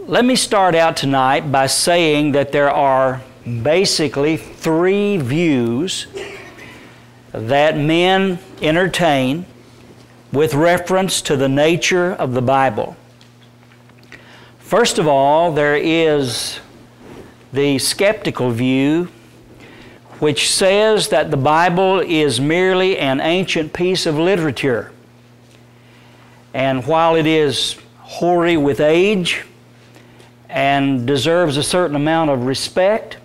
Let me start out tonight by saying that there are basically three views that men entertain with reference to the nature of the Bible. First of all, there is the skeptical view, which says that the Bible is merely an ancient piece of literature. And while it is hoary with age and deserves a certain amount of respect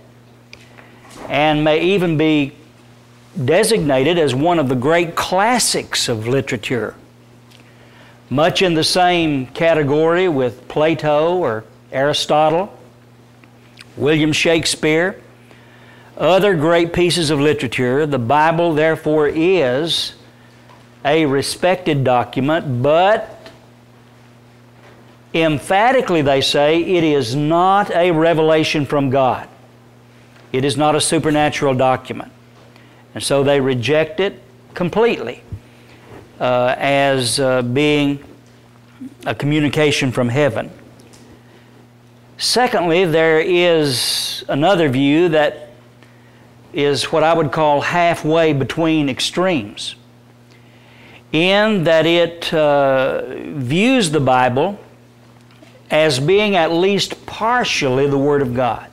and may even be designated as one of the great classics of literature, much in the same category with Plato or Aristotle, William Shakespeare, other great pieces of literature, the Bible therefore is a respected document, but emphatically they say it is not a revelation from God. It is not a supernatural document. And so they reject it completely as being a communication from heaven. Secondly, there is another view that is what I would call halfway between extremes, in that it views the Bible as being at least partially the Word of God.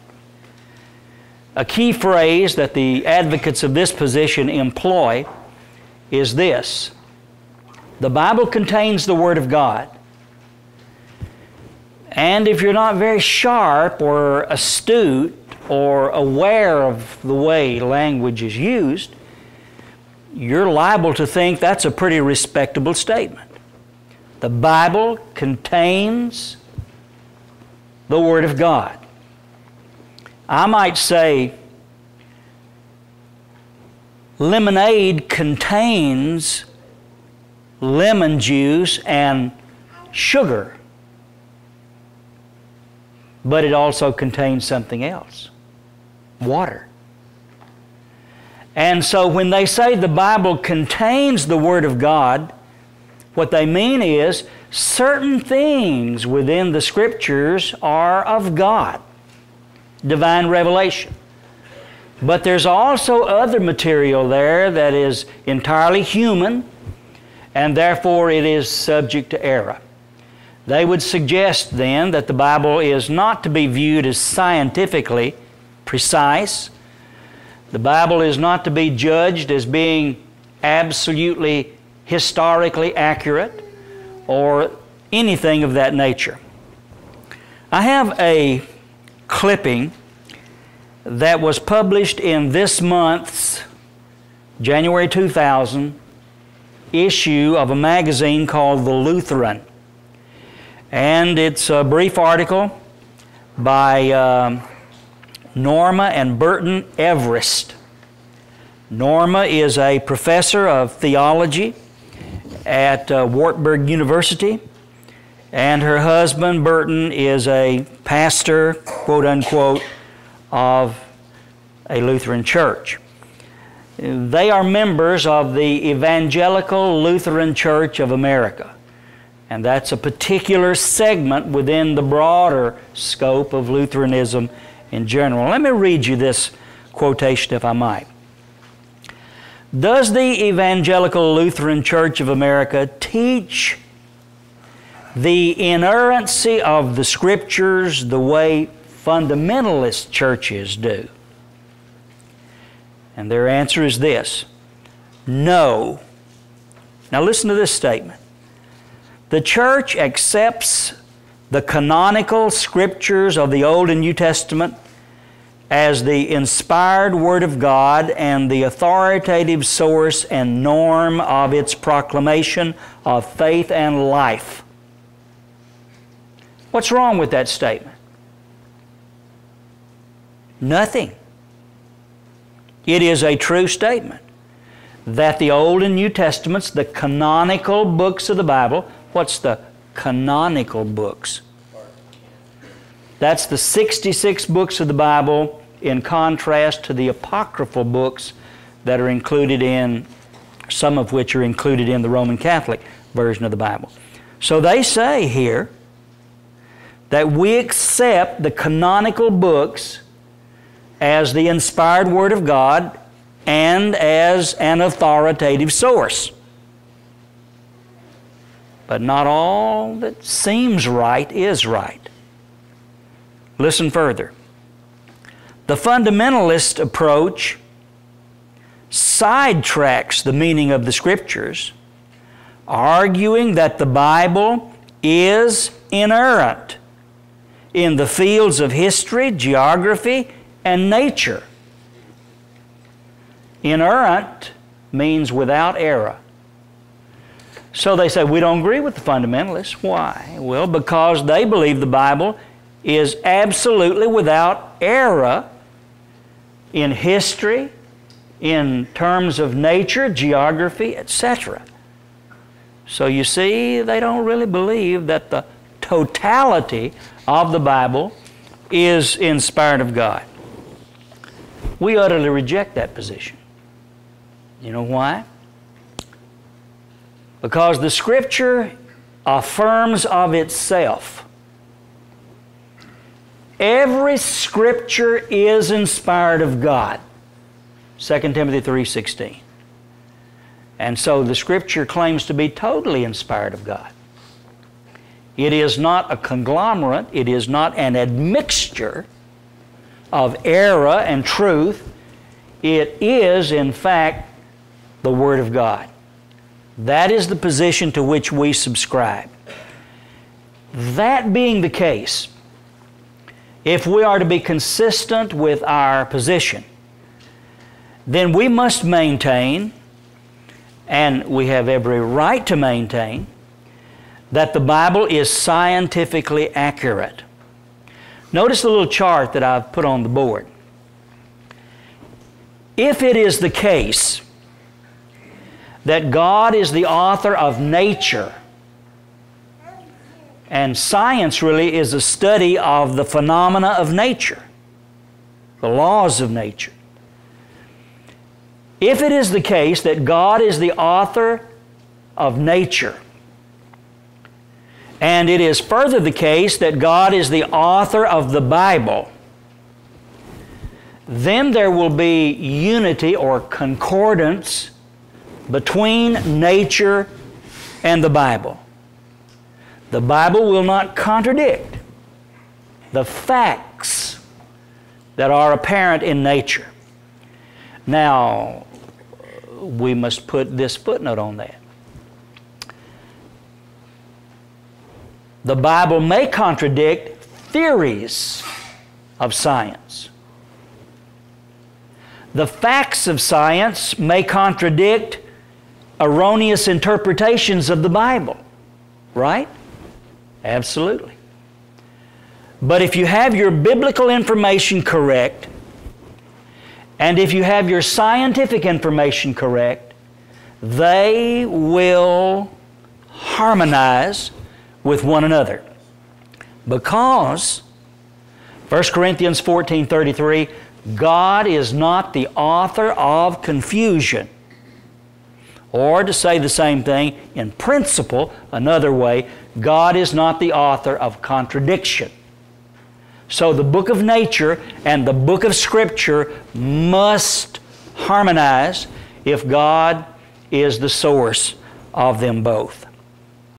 A key phrase that the advocates of this position employ is this: the Bible contains the Word of God, and if you're not very sharp or astute or aware of the way language is used, you're liable to think that's a pretty respectable statement. The Bible contains the Word of God. I might say lemonade contains lemon juice and sugar, but it also contains something else, water. And so when they say the Bible contains the Word of God, what they mean is certain things within the Scriptures are of God, divine revelation. But there's also other material there that is entirely human, and therefore it is subject to error. They would suggest then that the Bible is not to be viewed as scientifically precise. The Bible is not to be judged as being absolutely historically accurate or anything of that nature. I have a clipping that was published in this month's January 2000 issue of a magazine called The Lutheran. And it's a brief article by Norma and Burton Everest. Norma is a professor of theology at Wartburg University, and her husband Burton is a pastor, quote unquote, of a Lutheran church. They are members of the Evangelical Lutheran Church of America, and that's a particular segment within the broader scope of Lutheranism in general. Let me read you this quotation, if I might. Does the Evangelical Lutheran Church of America teach the inerrancy of the Scriptures the way fundamentalist churches do? And their answer is this: no. Now listen to this statement. The church accepts the canonical Scriptures of the Old and New Testament as the inspired Word of God and the authoritative source and norm of its proclamation of faith and life. What's wrong with that statement? Nothing. It is a true statement that the Old and New Testaments, the canonical books of the Bible, what's the canonical books? That's the 66 books of the Bible in contrast to the apocryphal books that are included in, some of which are included in the Roman Catholic version of the Bible. So they say here that we accept the canonical books as the inspired Word of God and as an authoritative source. But not all that seems right is right. Listen further. The fundamentalist approach sidetracks the meaning of the Scriptures, arguing that the Bible is inerrant in the fields of history, geography, and nature. Inerrant means without error. So they say, we don't agree with the fundamentalists. Why? Well, because they believe the Bible is absolutely without error in history, in terms of nature, geography, etc. So you see, they don't really believe that the totality of the Bible is inspired of God. We utterly reject that position. You know why? Because the Scripture affirms of itself. Every Scripture is inspired of God. 2 Timothy 3:16. And so the Scripture claims to be totally inspired of God. It is not a conglomerate. It is not an admixture of error and truth. It is, in fact, the Word of God. That is the position to which we subscribe. That being the case, if we are to be consistent with our position, then we must maintain, and we have every right to maintain, that the Bible is scientifically accurate. Notice the little chart that I've put on the board. If it is the case that God is the author of nature, and science really is a study of the phenomena of nature, the laws of nature. If it is the case that God is the author of nature, and it is further the case that God is the author of the Bible, then there will be unity or concordance between nature and the Bible. The Bible will not contradict the facts that are apparent in nature. Now, we must put this footnote on that. The Bible may contradict theories of science. The facts of science may contradict erroneous interpretations of the Bible, right? Absolutely. But if you have your biblical information correct, and if you have your scientific information correct, they will harmonize with one another. Because 1 Corinthians 14:33, God is not the author of confusion. Or to say the same thing in principle, another way, God is not the author of contradiction. So the book of nature and the book of Scripture must harmonize if God is the source of them both.